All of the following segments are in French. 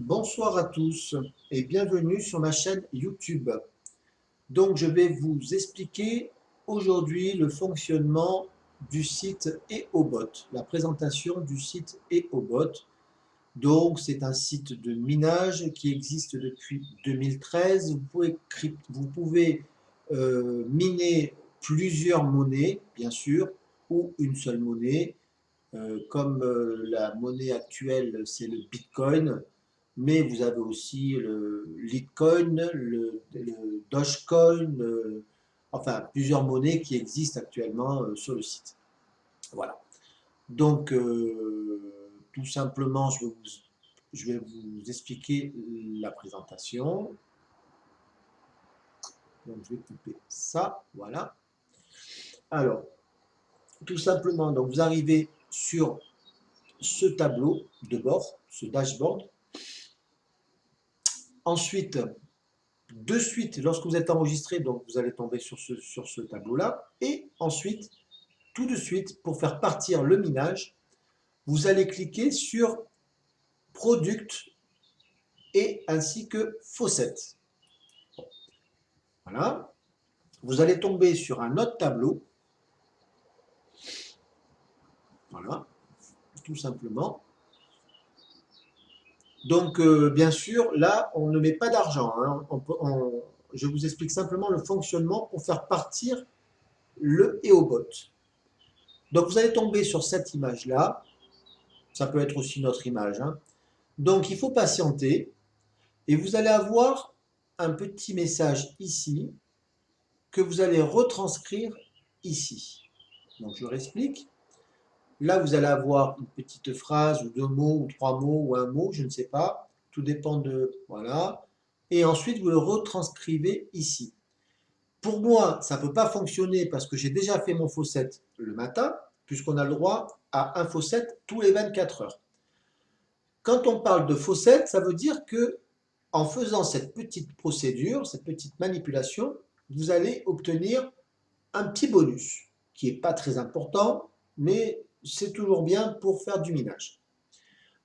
Bonsoir à tous et bienvenue sur ma chaîne YouTube. Donc je vais vous expliquer aujourd'hui le fonctionnement du site EOBOT, la présentation du site EOBOT. Donc c'est un site de minage qui existe depuis 2013. Vous pouvez miner plusieurs monnaies, bien sûr, ou une seule monnaie. Comme la monnaie actuelle, c'est le Bitcoin, mais vous avez aussi le Litecoin, le Dogecoin, enfin plusieurs monnaies qui existent actuellement sur le site. Voilà. Donc, tout simplement, je vais vous expliquer la présentation. Donc, je vais couper ça. Voilà. Alors, tout simplement, donc vous arrivez sur ce tableau de bord, ce dashboard. Ensuite, de suite, lorsque vous êtes enregistré, donc vous allez tomber sur ce tableau-là. Et ensuite, tout de suite, pour faire partir le minage, vous allez cliquer sur Product et ainsi que Faucet. Voilà. Vous allez tomber sur un autre tableau. Voilà, tout simplement. Donc, bien sûr, là, on ne met pas d'argent. Hein. Je vous explique simplement le fonctionnement pour faire partir le EOBOT. Donc, vous allez tomber sur cette image-là. Ça peut être aussi notre image. Hein. Donc, il faut patienter. Et vous allez avoir un petit message ici que vous allez retranscrire ici. Donc, je réexplique. Là, vous allez avoir une petite phrase ou deux mots ou trois mots ou un mot, je ne sais pas. Tout dépend de... Voilà. Et ensuite, vous le retranscrivez ici. Pour moi, ça ne peut pas fonctionner parce que j'ai déjà fait mon faucet le matin, puisqu'on a le droit à un faucet tous les 24 heures. Quand on parle de faucet, ça veut dire que en faisant cette petite procédure, cette petite manipulation, vous allez obtenir un petit bonus qui n'est pas très important, mais c'est toujours bien pour faire du minage.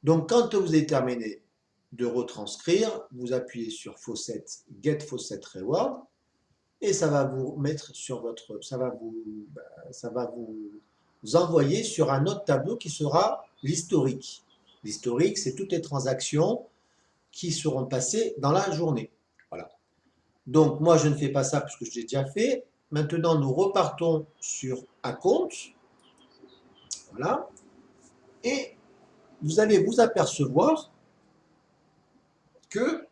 Donc, quand vous avez terminé de retranscrire, vous appuyez sur Faucet, Get Faucet Reward, et ça va vous mettre sur votre, ça va vous envoyer sur un autre tableau qui sera l'historique. L'historique, c'est toutes les transactions qui seront passées dans la journée. Voilà. Donc, moi, je ne fais pas ça parce que je l'ai déjà fait. Maintenant, nous repartons sur Account. Voilà. Et vous allez vous apercevoir que,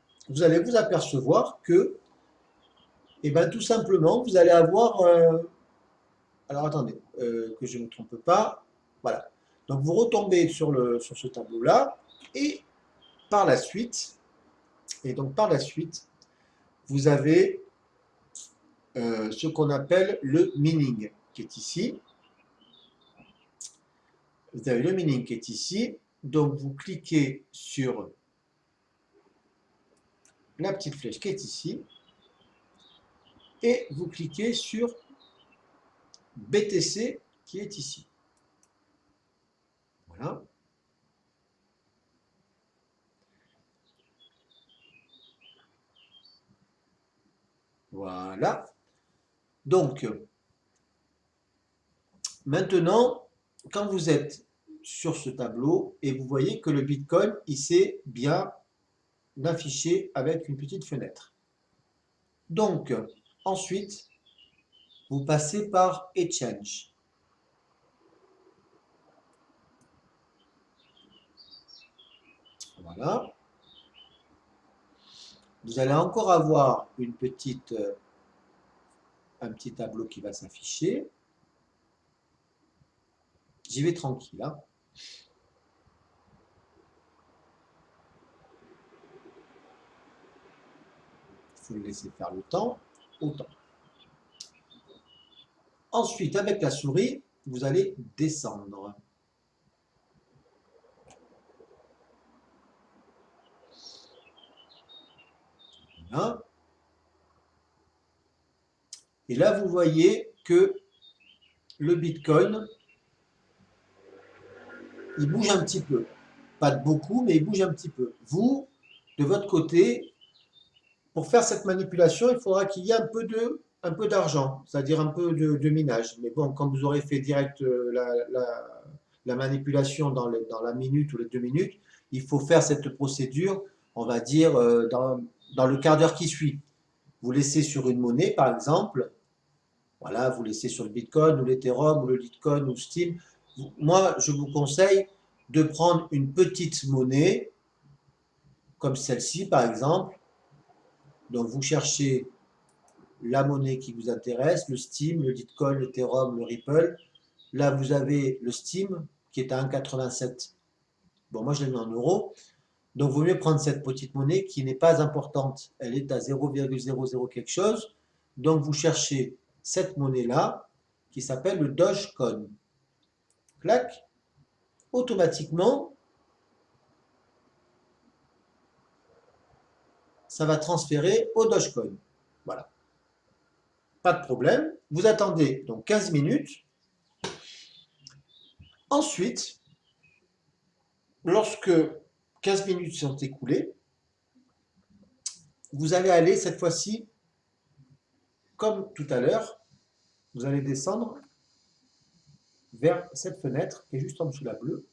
et bien, tout simplement, vous allez avoir, alors attendez, que je ne me trompe pas, voilà. Donc, vous retombez sur ce tableau-là, et par la suite, vous avez ce qu'on appelle le mining, qui est ici. Vous avez le mining qui est ici, donc vous cliquez sur la petite flèche qui est ici, et vous cliquez sur BTC qui est ici. Voilà. Voilà. Donc, maintenant, quand vous êtes sur ce tableau et vous voyez que le Bitcoin, il s'est bien affiché avec une petite fenêtre. Donc, ensuite, vous passez par Exchange. Voilà. Vous allez encore avoir un petit tableau qui va s'afficher. J'y vais tranquille. Hein. Il faut le laisser faire le temps, autant. Ensuite, avec la souris, vous allez descendre. Voilà. Et là, vous voyez que le Bitcoin, il bouge un petit peu. Pas de beaucoup, mais il bouge un petit peu. Vous, de votre côté, pour faire cette manipulation, il faudra qu'il y ait un peu d'argent, c'est-à-dire un peu de minage. Mais bon, quand vous aurez fait direct la manipulation dans la minute ou les 2 minutes, il faut faire cette procédure, on va dire, dans le quart d'heure qui suit. Vous laissez sur une monnaie, par exemple, voilà, vous laissez sur le Bitcoin ou l'Ethereum ou le Litecoin ou Steam. Moi, je vous conseille de prendre une petite monnaie, comme celle-ci, par exemple. Donc, vous cherchez la monnaie qui vous intéresse, le Steam, le Litecoin, l'Ethereum, le Ripple. Là, vous avez le Steam qui est à 1,87. Bon, moi, je l'ai mis en euros. Donc, il vaut mieux prendre cette petite monnaie qui n'est pas importante. Elle est à 0,00 quelque chose. Donc, vous cherchez cette monnaie-là qui s'appelle le Dogecoin. Clac. Automatiquement, ça va transférer au Dogecoin. Voilà. Pas de problème. Vous attendez donc 15 minutes. Ensuite, lorsque 15 minutes sont écoulées, vous allez aller cette fois-ci, comme tout à l'heure, vous allez descendre vers cette fenêtre qui est juste en dessous de la bleue.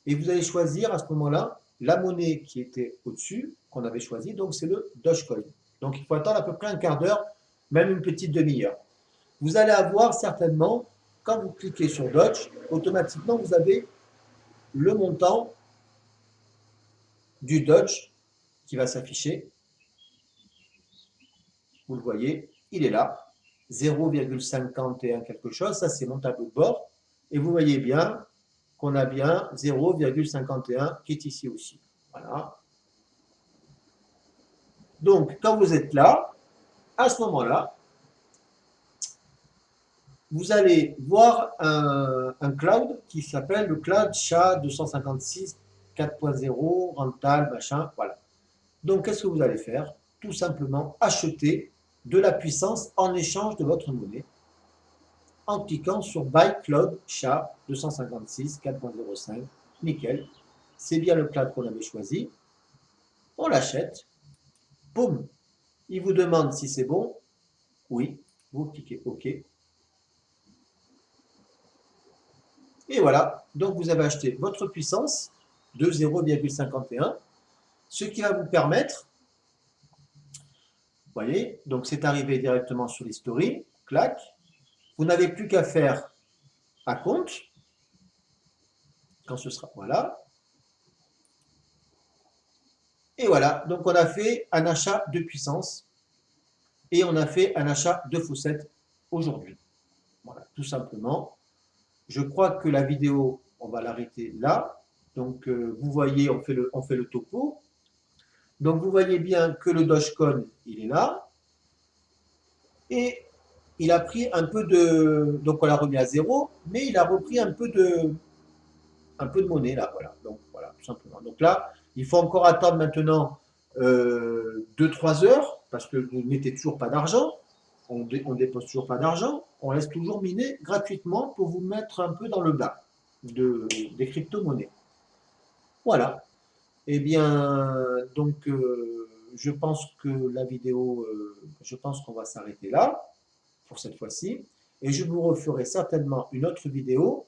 Et vous allez choisir à ce moment-là la monnaie qui était au-dessus, qu'on avait choisie, donc c'est le Dogecoin. Donc il faut attendre à peu près un quart d'heure, même une petite demi-heure. Vous allez avoir certainement, quand vous cliquez sur Doge, automatiquement vous avez le montant du Doge qui va s'afficher. Vous le voyez, il est là, 0,51 quelque chose, ça c'est mon tableau de bord. Et vous voyez bien qu'on a bien 0,51 qui est ici aussi. Voilà. Donc, quand vous êtes là, à ce moment-là, vous allez voir un cloud qui s'appelle le cloud SHA-256 4.0, rentable, machin, voilà. Donc, qu'est-ce que vous allez faire? Tout simplement acheter de la puissance en échange de votre monnaie en cliquant sur Buy Cloud SHA-256 4.05. Nickel. C'est bien le cloud qu'on avait choisi. On l'achète. Boum. Il vous demande si c'est bon. Oui. Vous cliquez OK. Et voilà, donc vous avez acheté votre puissance de 0,51, ce qui va vous permettre, vous voyez, donc c'est arrivé directement sur l'history, clac, vous n'avez plus qu'à faire à compte, quand ce sera, voilà, et voilà, donc on a fait un achat de puissance, et on a fait un achat de faucette aujourd'hui, voilà, tout simplement. Je crois que la vidéo, on va l'arrêter là, donc vous voyez, on fait le topo. Donc vous voyez bien que le Dogecoin, il est là. Et il a pris un peu de... Donc on l'a remis à zéro, mais il a repris un peu de monnaie là. Voilà. Donc voilà, tout simplement. Donc là, il faut encore attendre maintenant 2-3 heures, parce que vous ne mettez toujours pas d'argent. On ne dépose toujours pas d'argent. On laisse toujours miner gratuitement pour vous mettre un peu dans le bas des crypto-monnaies. Voilà. Eh bien, donc, je pense que la vidéo, je pense qu'on va s'arrêter là pour cette fois-ci. Et je vous referai certainement une autre vidéo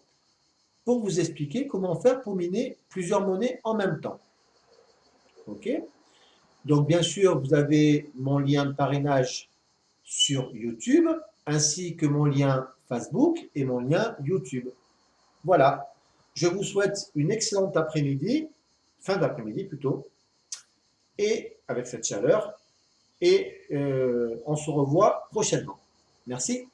pour vous expliquer comment faire pour miner plusieurs monnaies en même temps. OK? Donc, bien sûr, vous avez mon lien de parrainage sur YouTube, ainsi que mon lien Facebook et mon lien YouTube. Voilà. Je vous souhaite une excellente après-midi, fin d'après-midi plutôt, et avec cette chaleur, et on se revoit prochainement. Merci.